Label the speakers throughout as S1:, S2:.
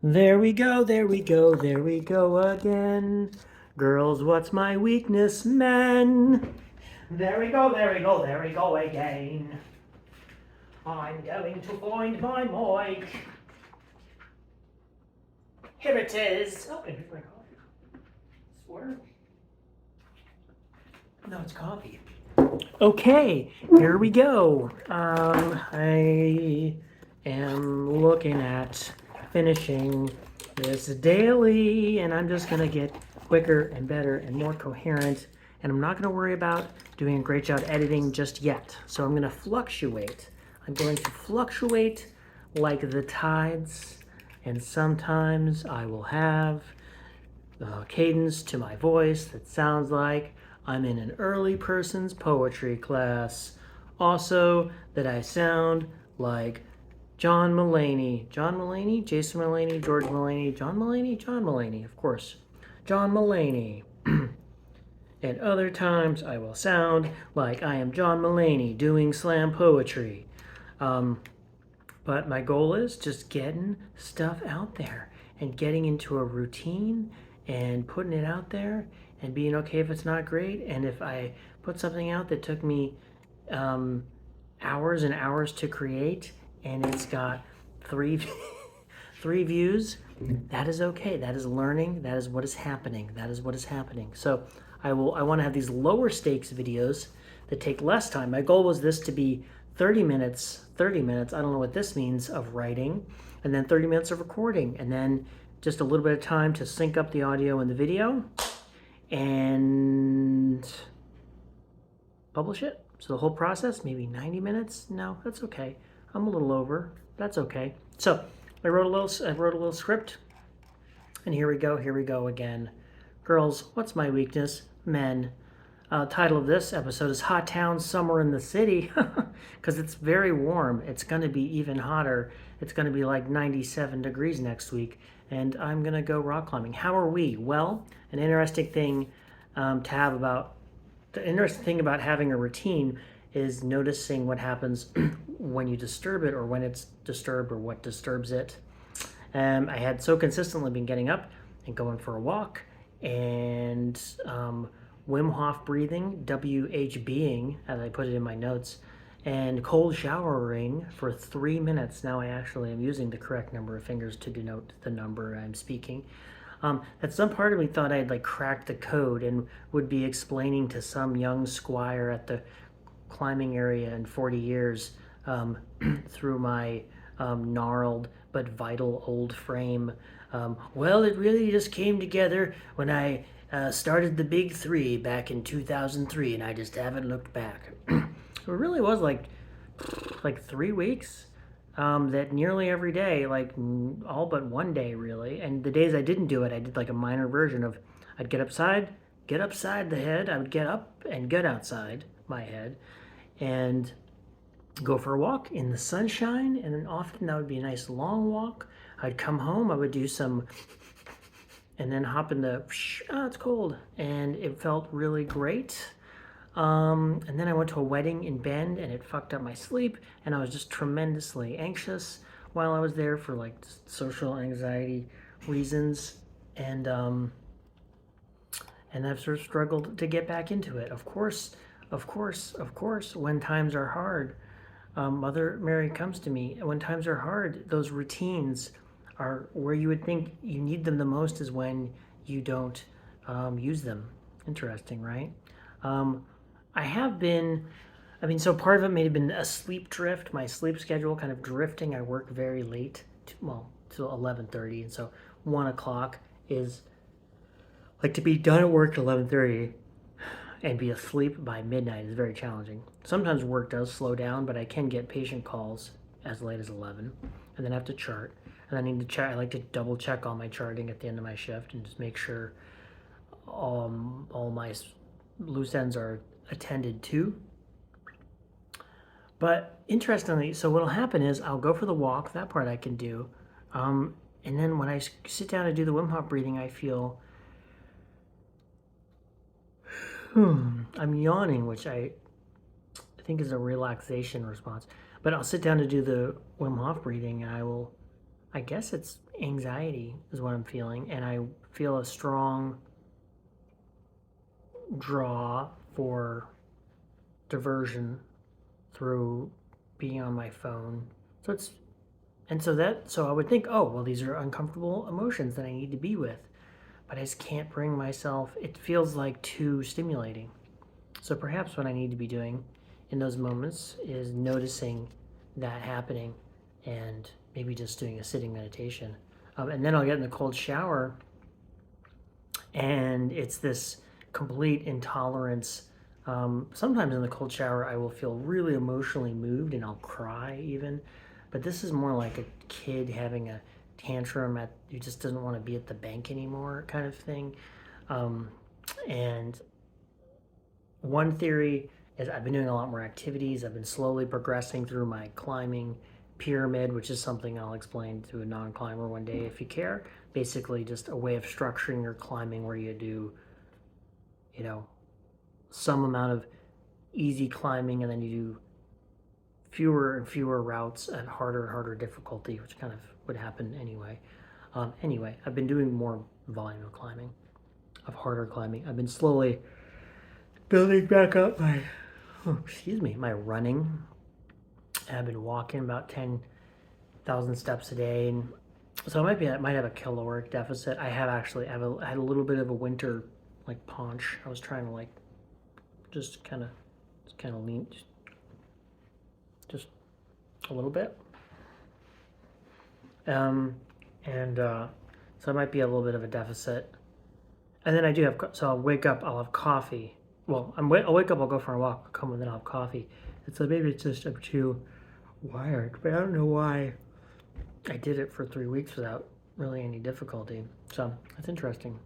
S1: There we go, there we go, there we go again. Girls, what's my weakness? Men. There we go, there we go, there we go again. I'm going to find my mic. Here it is. Oh, and here's my coffee. Swear. No, it's coffee. Okay, here we go. I am looking at finishing this daily, and I'm just gonna get quicker and better and more coherent, and I'm not gonna worry about doing a great job editing just yet. So I'm gonna fluctuate. I'm going to fluctuate like the tides, and sometimes I will have a cadence to my voice that sounds like I'm in an early person's poetry class. Also, that I sound like John Mulaney. John Mulaney? Jason Mulaney? George Mulaney? John Mulaney? John Mulaney, of course. John Mulaney. And other times I will sound like I am John Mulaney doing slam poetry. But my goal is just getting stuff out there and getting into a routine and putting it out there and being okay if it's not great. And if I put something out that took me hours and hours to create and it's got three three views, that is okay. That is learning. That is what is happening. That is what is happening. So I want to have these lower stakes videos that take less time. My goal was this to be 30 minutes, I don't know what this means, of writing, and then 30 minutes of recording, and then just a little bit of time to sync up the audio and the video and publish it. So the whole process, maybe 90 minutes. No, that's okay. I'm a little over. That's okay. So I wrote a little script, and here we go again. Girls, what's my weakness? Men. Title of this episode is Hot Town Summer in the City, because it's very warm. It's going to be even hotter. It's going to be like 97 degrees next week, and I'm going to go rock climbing. How are we? Well, an interesting thing the interesting thing about having a routine is noticing what happens when you disturb it or when it's disturbed or what disturbs it. I had so consistently been getting up and going for a walk and Wim Hof breathing, WHBing, as I put it in my notes, and cold showering for 3 minutes. Now I actually am using the correct number of fingers to denote the number I'm speaking. That some part of me thought I had like cracked the code and would be explaining to some young squire at the climbing area in 40 years through my gnarled but vital old frame. Well, it really just came together when I started the Big Three back in 2003, and I just haven't looked back. It really was like 3 weeks. That nearly every day, like all but one day, really. And the days I didn't do it, I did like a minor version of I'd get upside the head. I would get up and get outside my head, and go for a walk in the sunshine. And then often that would be a nice long walk. I'd come home, I would do some and then hop in the, it's cold. And it felt really great. And then I went to a wedding in Bend and it fucked up my sleep. And I was just tremendously anxious while I was there for like social anxiety reasons. And I've sort of struggled to get back into it. Of course, when times are hard, Mother Mary comes to me. When times are hard, those routines are where you would think you need them the most is when you don't use them. Interesting, right? So part of it may have been a sleep drift, my sleep schedule kind of drifting. I work very late, till 11:30, and so 1 o'clock is like to be done at work at 11:30 and be asleep by midnight is very challenging. Sometimes work does slow down, but I can get patient calls as late as 11, and then I have to chart. And I need to check. I like to double check all my charting at the end of my shift and just make sure all my loose ends are attended to. But interestingly, so what'll happen is I'll go for the walk. That part I can do, and then when I sit down to do the Wim Hof breathing, I feel I'm yawning, which I think is a relaxation response. But I'll sit down to do the Wim Hof breathing, and I guess it's anxiety is what I'm feeling, and I feel a strong draw for diversion through being on my phone. So it's so I would think, oh well, these are uncomfortable emotions that I need to be with, but I just can't bring myself. It feels like too stimulating. So perhaps what I need to be doing in those moments is noticing that happening, and maybe just doing a sitting meditation. And then I'll get in the cold shower, and it's this complete intolerance. Sometimes in the cold shower, I will feel really emotionally moved and I'll cry even. But this is more like a kid having a tantrum who just doesn't want to be at the bank anymore kind of thing. And one theory is I've been doing a lot more activities. I've been slowly progressing through my climbing pyramid, which is something I'll explain to a non-climber one day if you care. Basically just a way of structuring your climbing where you do, some amount of easy climbing, and then you do fewer and fewer routes at harder and harder difficulty, which kind of would happen anyway. Anyway, I've been doing more volume of climbing, of harder climbing. I've been slowly building back up my running. I've been walking about 10,000 steps a day, and so I might have a caloric deficit. I had a little bit of a winter like paunch. I was trying to like just kind of lean just a little bit, so it might be a little bit of a deficit. And then I'll wake up, I'll have coffee. Well, I'll wake up, I'll go for a walk, I'll come and then I'll have coffee. And so maybe it's just I'm too wired, but I don't know why I did it for 3 weeks without really any difficulty. So that's interesting.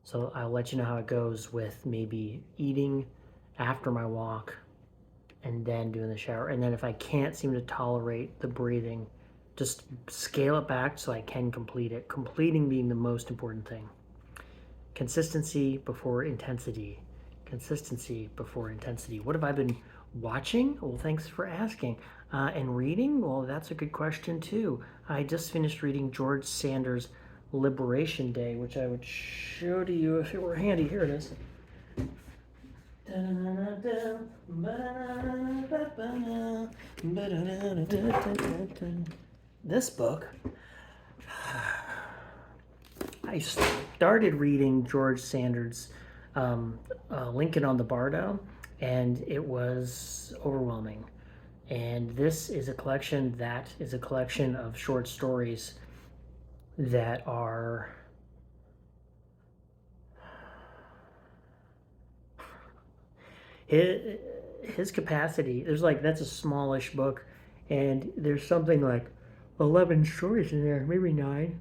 S1: So I'll let you know how it goes with maybe eating after my walk and then doing the shower. And then if I can't seem to tolerate the breathing, just scale it back so I can complete it. Completing being the most important thing. Consistency before intensity. Consistency before intensity. What have I been watching? Well, thanks for asking. And reading? Well, that's a good question too. I just finished reading George Sanders' Liberation Day, which I would show to you if it were handy. Here it is. This book, I started reading George Sanders' Lincoln on the Bardo, and it was overwhelming. And this is a collection of short stories that are his capacity. That's a smallish book, and there's something like 11 stories in there, maybe 9.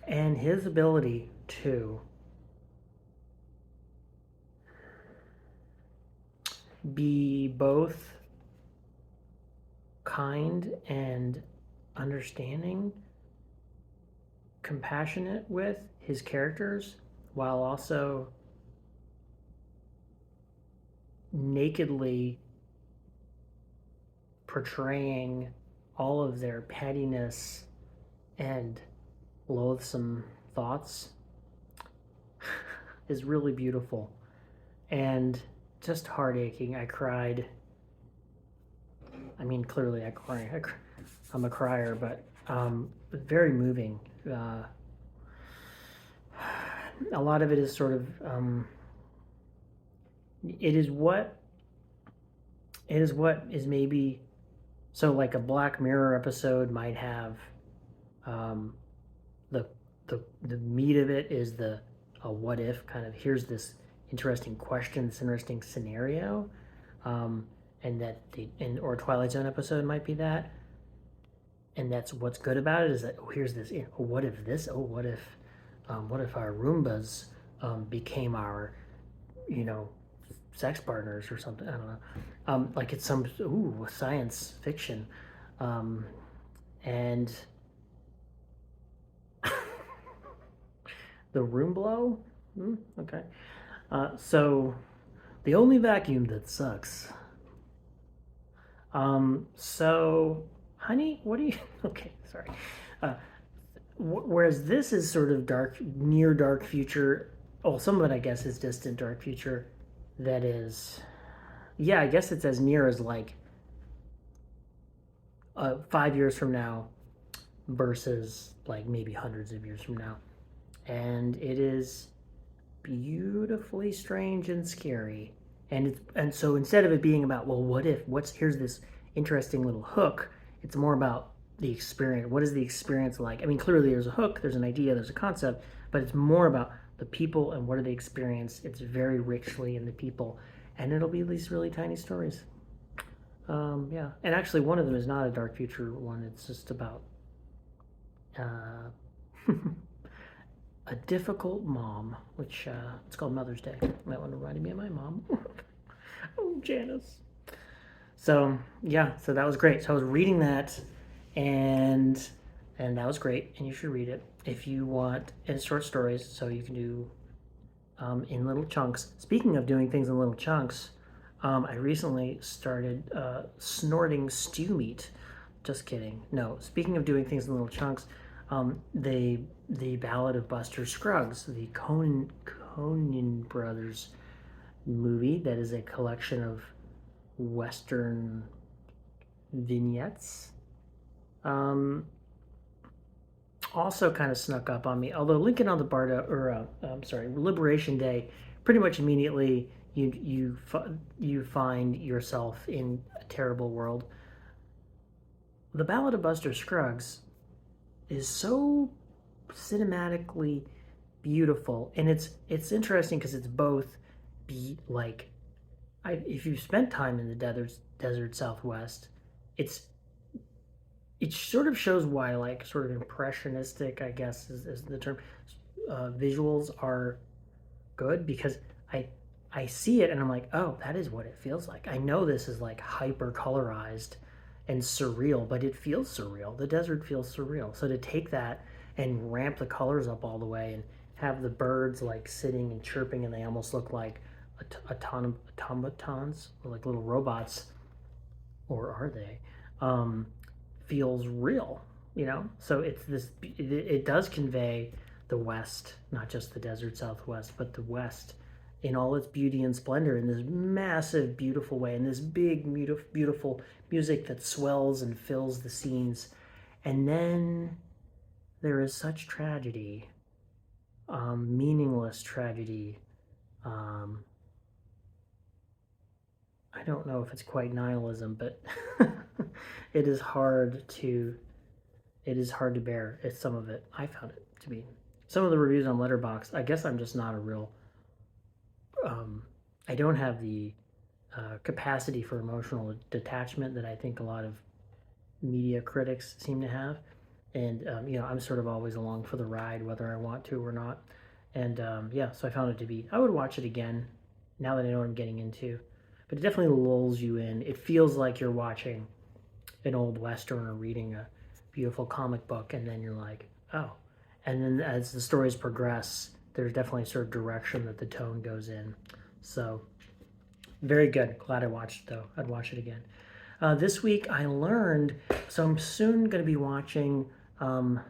S1: And his ability to be both kind and understanding, compassionate with his characters, while also nakedly portraying all of their pettiness and loathsome thoughts is really beautiful and just heart-aching. I cried. I mean, clearly I cry. I'm a crier, but very moving. A lot of it is sort of it is what is maybe so like a Black Mirror episode might have the meat of it is a what if kind of, here's this interesting question, this interesting scenario, and or Twilight Zone episode might be that, and that's what's good about it is that here's this what if our Roombas became our sex partners or something. I don't know, like it's some science fiction, and the room blow. Okay. So the only vacuum that sucks. So honey, what are you? Okay, sorry. Uh, whereas this is sort of dark, near dark future. Oh, some of it, I guess, is distant dark future. That is, yeah, I guess it's as near as like 5 years from now versus like maybe hundreds of years from now. And it is beautifully strange and scary. And so instead of it being about, well, what if, here's this interesting little hook, it's more about the experience. What is the experience like? I mean, clearly there's a hook, there's an idea, there's a concept, but it's more about the people and what are they experience. It's very richly in the people, and it'll be these really tiny stories. Yeah, and actually, one of them is not a dark future one. It's just about uh, a difficult mom, which it's called Mother's Day. That one reminded me of my mom. Oh, Janice. So yeah, so that was great. So I was reading that, and that was great, and you should read it if you want. It's short stories, so you can do in little chunks. Speaking of doing things in little chunks, I recently started snorting stew meat. Just kidding. No, speaking of doing things in little chunks, the Ballad of Buster Scruggs, the Coen Brothers movie that is a collection of Western vignettes. Also kind of snuck up on me. Although Lincoln on the Barda, or Liberation Day, pretty much immediately you find yourself in a terrible world. The Ballad of Buster Scruggs is so cinematically beautiful, and it's interesting because it's both like if you've spent time in the desert Southwest, it's it sort of shows why like sort of impressionistic, I guess is the term, visuals are good because I see it and I'm like, oh, that is what it feels like. I know this is like hyper colorized and surreal, but it feels surreal. The desert feels surreal. So to take that and ramp the colors up all the way and have the birds like sitting and chirping and they almost look like automatons or like little robots, or are they? Feels real, you know? So it's this, it does convey the West, not just the desert Southwest, but the West in all its beauty and splendor in this massive, beautiful way, in this big, beautiful music that swells and fills the scenes. And then there is such tragedy, meaningless tragedy. I don't know if it's quite nihilism, but it is hard to bear. It's some of it. I found it to be. Some of the reviews on Letterboxd, I guess I'm just not a real. I don't have the capacity for emotional detachment that I think a lot of media critics seem to have, and I'm sort of always along for the ride, whether I want to or not. And so I found it to be. I would watch it again now that I know what I'm getting into, but it definitely lulls you in. It feels like you're watching an old western or reading a beautiful comic book, and then you're like, oh. And then as the stories progress, there's definitely sort of direction that the tone goes in. So very good. Glad I watched it, though. I'd watch it again. This week I learned, so I'm soon going to be watching I'm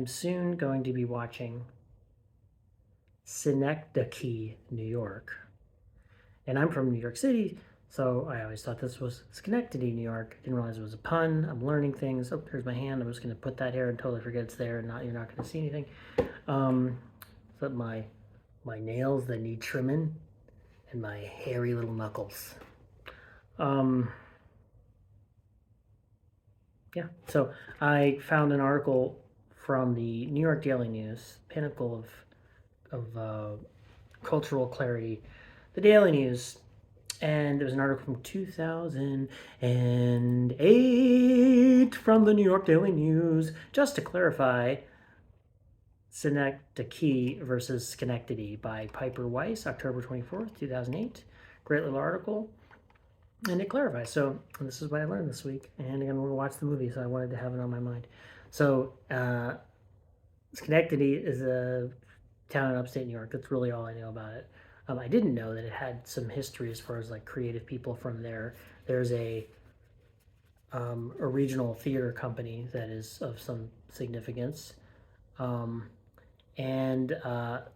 S1: soon going to be watching Synecdoche, New York. And I'm from New York City, so I always thought this was Schenectady, New York. Didn't realize it was a pun. I'm learning things. Oh, there's my hand. I'm just going to put that here and totally forget it's there, and you're not going to see anything. So my nails that need trimming, and my hairy little knuckles. Yeah, so I found an article from the New York Daily News, pinnacle of cultural clarity, the Daily News, and there was an article from 2008 from the New York Daily News. Just to clarify, Synecdoche versus Schenectady by Piper Weiss, October 24th, 2008. Great little article. And it clarifies. So this is what I learned this week. And I'm going to watch the movie, so I wanted to have it on my mind. So Schenectady is a town in upstate New York. That's really all I know about it. I didn't know that it had some history as far as like creative people from there. There's a regional theater company that is of some significance. And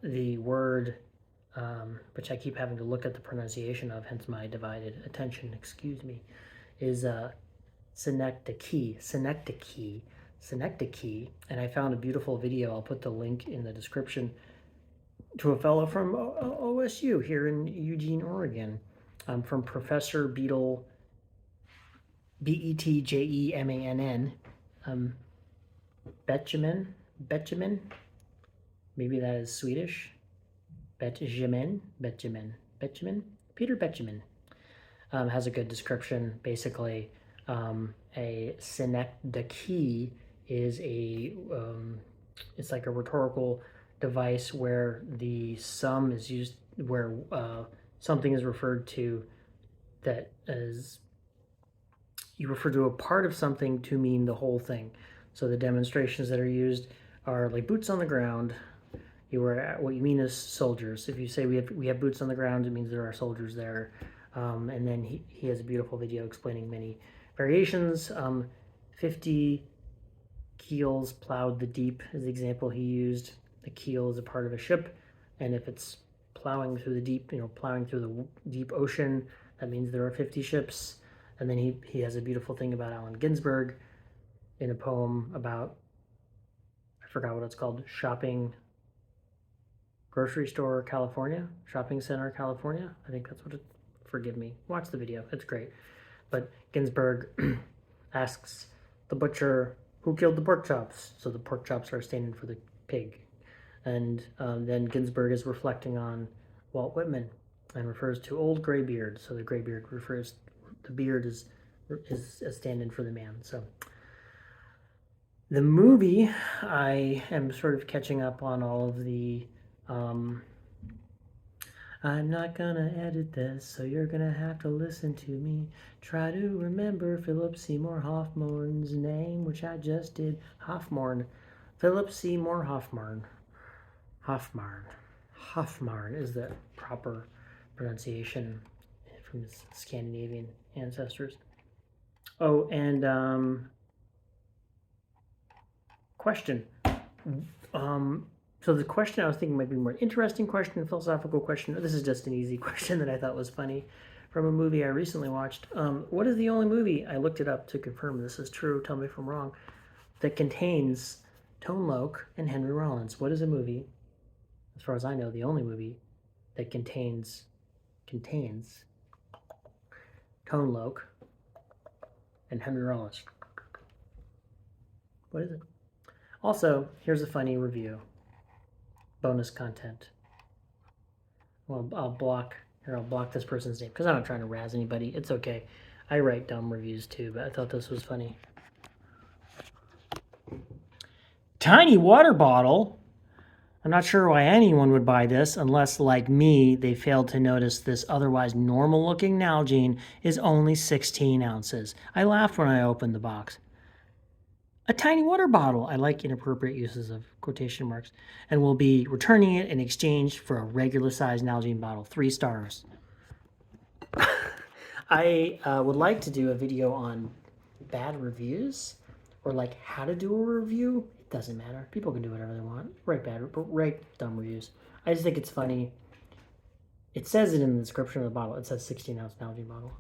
S1: the word, which I keep having to look at the pronunciation of, hence my divided attention, excuse me, is synecdoche. And I found a beautiful video. I'll put the link in the description to a fellow from OSU here in Eugene, Oregon, from Professor Beetle, Betjemann, Betjemann, maybe that is Swedish, Betjemann, Peter Betjemann, has a good description. Basically, a synecdoche is it's like a rhetorical device where the sum is used, where something is referred to that as, you refer to a part of something to mean the whole thing. So the demonstrations that are used are like boots on the ground. What you mean is soldiers. If you say we have boots on the ground, it means there are soldiers there. And then he has a beautiful video explaining many variations. 50 keels plowed the deep is the example he used. The keel is a part of a ship, and if it's plowing through the deep, plowing through the deep ocean, that means there are 50 ships. And then he has a beautiful thing about Allen Ginsberg in a poem about, I forgot what it's called, shopping grocery store California, shopping center California. I think that's what it, forgive me, watch the video, it's great. But Ginsberg asks the butcher, who killed the pork chops? So the pork chops are standing for the pig. And then Ginsberg is reflecting on Walt Whitman and refers to old gray beard. So the gray beard refers, the beard is a stand-in for the man. So the movie, I am sort of catching up on all of the, I'm not gonna edit this, so you're gonna have to listen to me. Try to remember Philip Seymour Hoffman's name, which I just did. Hoffman. Philip Seymour Hoffman. Hoffman is the proper pronunciation from his Scandinavian ancestors. Oh, and question. So the question I was thinking might be a more interesting question, a philosophical question. This is just an easy question that I thought was funny from a movie I recently watched. What is the only movie, I looked it up to confirm this is true, tell me if I'm wrong, that contains Tone Loc and Henry Rollins? What is a movie, as far as I know, the only movie that contains Tone Loc and Henry Rollins? What is it? Also, here's a funny review. Bonus content. Well, I'll block this person's name because I'm not trying to razz anybody. It's okay. I write dumb reviews too, but I thought this was funny. Tiny water bottle. I'm not sure why anyone would buy this unless, like me, they failed to notice this otherwise normal-looking Nalgene is only 16 ounces. I laughed when I opened the box. A tiny water bottle. I like inappropriate uses of quotation marks. And we'll be returning it in exchange for a regular-sized Nalgene bottle. 3 stars. I would like to do a video on bad reviews, or like how to do a review. It doesn't matter. People can do whatever they want. Write dumb reviews. I just think it's funny. It says it in the description of the bottle. It says 16-ounce Nalgene bottle.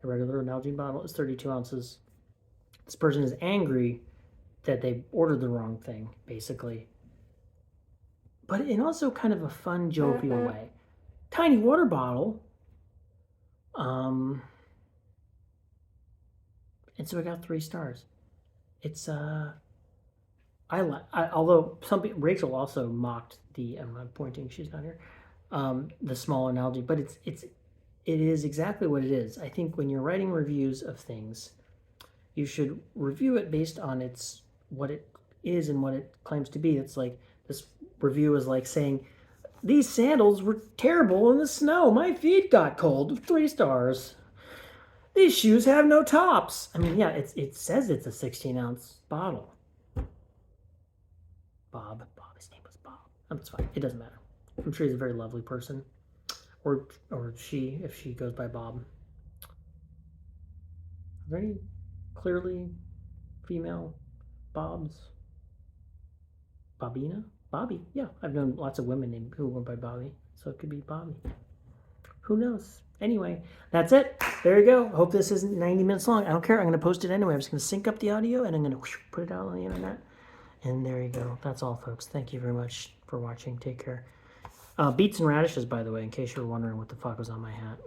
S1: A regular Nalgene bottle is 32 ounces. This person is angry that they ordered the wrong thing, basically. But in also kind of a fun, jovial way. Tiny water bottle. And so I got 3 stars. It's although Rachel also mocked the, I'm not pointing, she's not here, the smaller Nalgene, but it is exactly what it is. I think when you're writing reviews of things, you should review it based on what it is and what it claims to be. It's like, this review is like saying, these sandals were terrible in the snow. My feet got cold. 3 stars. These shoes have no tops. I mean, yeah, it says it's a 16-ounce bottle. Bob, his name was Bob. That's fine. It doesn't matter. I'm sure he's a very lovely person. or she, if she goes by Bob. Are there any clearly female Bobs? Bobina? Bobby? Yeah, I've known lots of women named who went by Bobby, so it could be Bobby. Who knows? Anyway, that's it. There you go. Hope this isn't 90 minutes long. I don't care. I'm going to post it anyway. I'm just going to sync up the audio and I'm going to put it out on the internet. And there you go. That's all, folks. Thank you very much for watching. Take care. Beets and radishes, by the way, in case you were wondering what the fuck was on my hat.